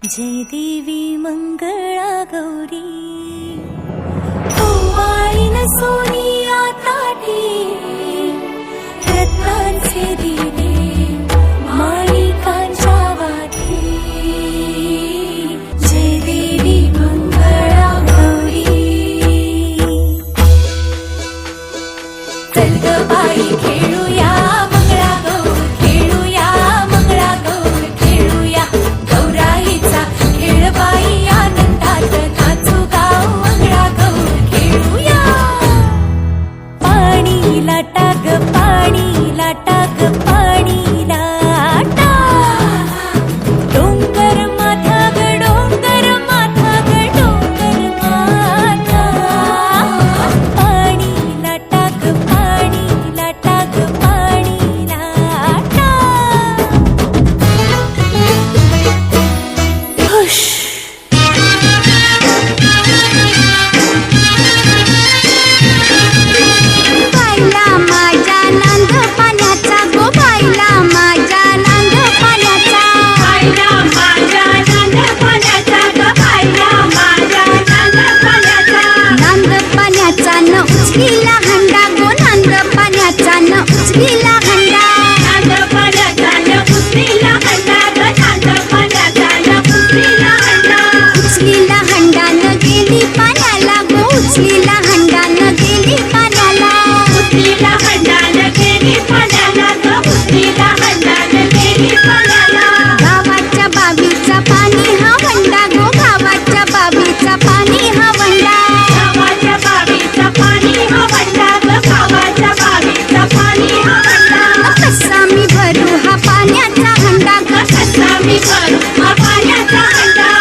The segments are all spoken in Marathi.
जय देवी मंगळा गौरी ओवाळीन सोनिया ताटी रत्नांचे दिवे माणिकांच्या वाती जय देवी मंगळा गौरी चल ग बाई खेळूया मंगळा गौर खेळूया मंगळा गौर खेळूया गौराईचा खेळ बाई आनंदात नाचू गाव मंगळा गौर खेळूया पाणी लाटा ग पाणी लाटा ग पाणी लाटा डोंगर माथा ग डोंगर माथा ग डोंगर माथा पाणी लाटा ग पाणी लाटा ग पाणी लाटा हुश बायला माझ्या नांद पाण्याचा गो बायला माझ्या नांद पाण्याचा बायला माझ्या नांद पाण्याचा ग बायला माझ्या नांद पाण्याचा नांद पाण्याचा न उचलीला हंडा गो नांद पाण्याचा न उचलीला हंडा नांद पाण्याचा न उचलीला हंडा ग नांद पाण्याचा न उचलीला हंडा उचलीला हंडा न गेली पाण्याला गो उचलीला हंडा न गेली पाण्याला उचलीला हंडा न गेली पाण्याला ग उचलीला हंडा न गेली पाण्याला गावाच्या बाबीचा पाणी हा वंडा गो गावाच्या बाबीचा पाणी हा वंडा गावाच्या बावीचा पाणी हा वंडा ग गावाच्या बावीचा पाणी हा वंडा कसा मी भरू हा पाण्याचा हंडा ग कसा मी भरू हा पाण्याचा हंडा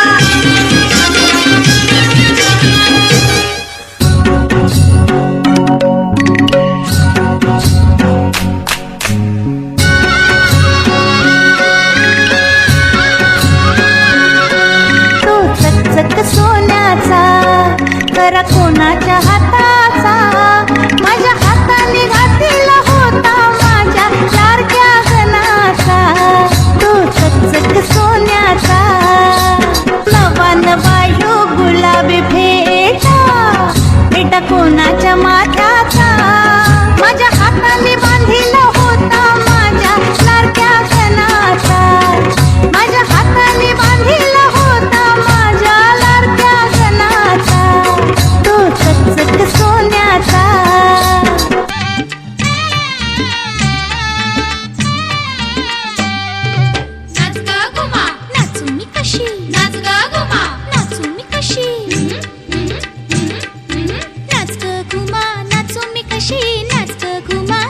तो चकचक सोन्याचा करा कोणाच्या हाताचा माझ्या हाताने घातलेला होता माझ्या लाडक्या गणाचा तो चकचक सोन्याचा नवा नवा यो गुलाबी भेटा भेटा कोणाच्या माथ्याचा माझ्या हाताने बांधिला होता माझ्या लाडक्या गणाचा माझ्या हाताने बांधिला होता माझ्या लाडक्या गणाचा तो चकचक सोन्याचा नाच ग घुमा नाचू मी कशी नाच ग घुमा नाचू मी कशी नाच ग घुमा नाचू मी कशी नाच ग घुमा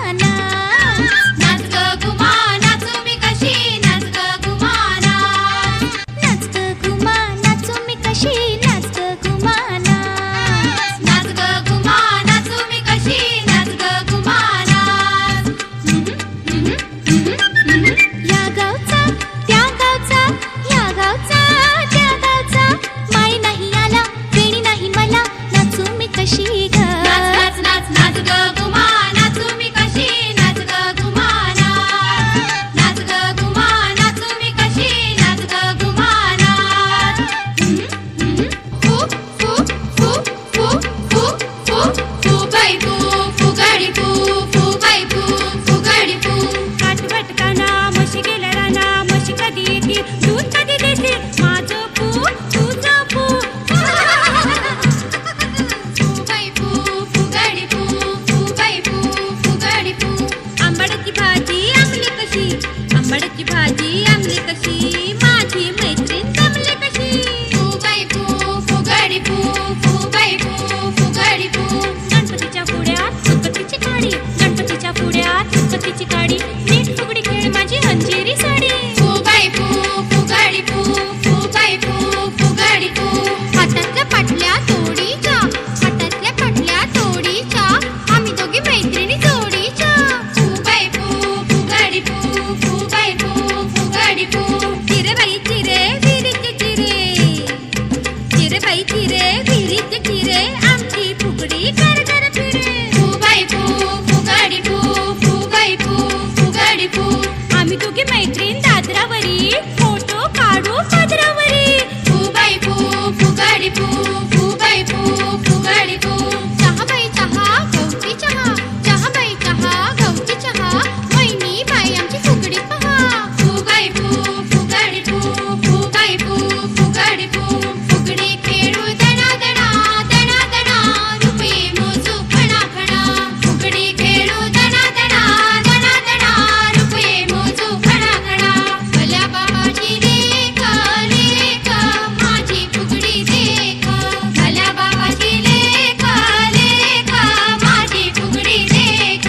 नाच ग घुमा नाचू मी कशी नाच ग घुमा नाच ग घुमा नाचू मी कशी नाच ग घुमा नाच ग घुमा नाचू मी कशी नाच ग घुमा या गावचा त्या गावचा या गावचा त्या गावचा माळी नाही आला वेणी नाही मला नाचू मी कशी ग नाच नाच नाच नाच ग घुमा नाचू मी कशी नाच ग घुमा नाच ग घुमा नाचू मी कशी नाच ग घुमा फू फू फू फू फू फू फू बाई फू फुगाडी फू फू बाई फू फुगाडी फू काटकाना म्हशी गेल्या राना म्हशी कधी येते दूध कधी देते माझं पू तुझं पू फू बाई फू फुगाडी फू फू बाई फू फुगाडी फू आंबाड्याची भाजी आंबली कशी आंबाड्याची भाजी आंबली कशी माझी मैत्रीण जमली कशी फू बाई फू फुगाडी फू फू बाई फू फुगाडी फू गणपतीच्या पुढ्यात गणपतीची काडी गणपतीच्या पुढ्यात गणपतीची काडी नीट फुगडी खेळ माझी अंजेरी साडी फू बाई फू फुगाडी फू फू बाई फू फुगाडी फू हातातल्या पाटल्या तोडीच्या हातातल्या पाटल्या तोडीच्या आम्ही दोघी मैत्रिणी जोडीच्या फू बाई फू फुगाडी फू फू बाई फू फुगाडी फू चिरे बाई चिरे विहिरीचे चिरे चिरे बाई चिरे विहिरीचे चिरे आमची फुगडी करकर फिरे फू बाई फू फुगाडी फू फू बाई फू फुगाडी फू आम्ही दोघी मैत्रीण दादरावरी फोटो काढू पदरावरी फुगडी फू फुगडी फू फुगडी फू चहा बाई चहा गवती चहा चहा बाई चहा गवती चहा वहिनी बाई आमची फुगडी पहा फुगडी फू फुगडी फू फुगडी फू फुगडी फू फुगडी खेळू दणा दणा दणा दणा रुपये मोजू खणा खणा फुगडी खेळू दणा दणा दणा दणा रुपये मोजू खणा खणा भल्या बाबाची लेक लेक माझी फुगडी देख भल्या बाबाची लेक लेक माझी फुगडी देख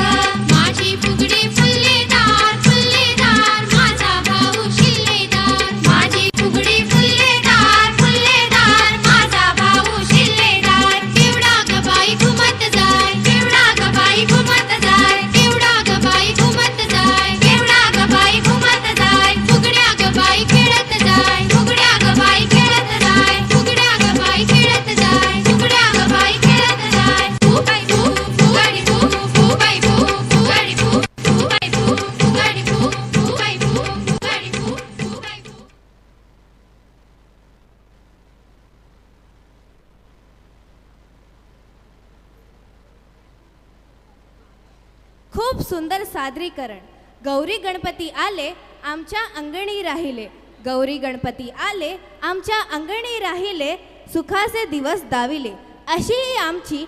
माझी फुगडी फुल्लेदार फुल्लेदार माझा भाऊ शिल्लेदार माझी फुगडी फुल्लेदार फुल्लेदार माझा भाऊ शिल्लेदार केवढा ग बाई घुमत जाय केवढा ग बाई घुमत जाय केवढा ग बाई घुमत जाय केवढा ग बाई घुमत जाय फुगड्या ग बाई खेळत जाय फुगड्या ग बाई खेळत जाय फुगड्या ग बाई खेळत जाय फुगड्या ग बाई खेळत जाय फू बाई फू फुगडी फू फू बाई फू फुगडी फू फू बाई फू फुगडी फू फू बाई फू फुगडी फू फू बाई फू खूप सुंदर सादरीकरण. गौरी गणपती आले आमच्या अंगणी राहिले, गौरी गणपती आले आमच्या अंगणी राहिले, सुखाचे दिवस दाविले, अशी ही आमची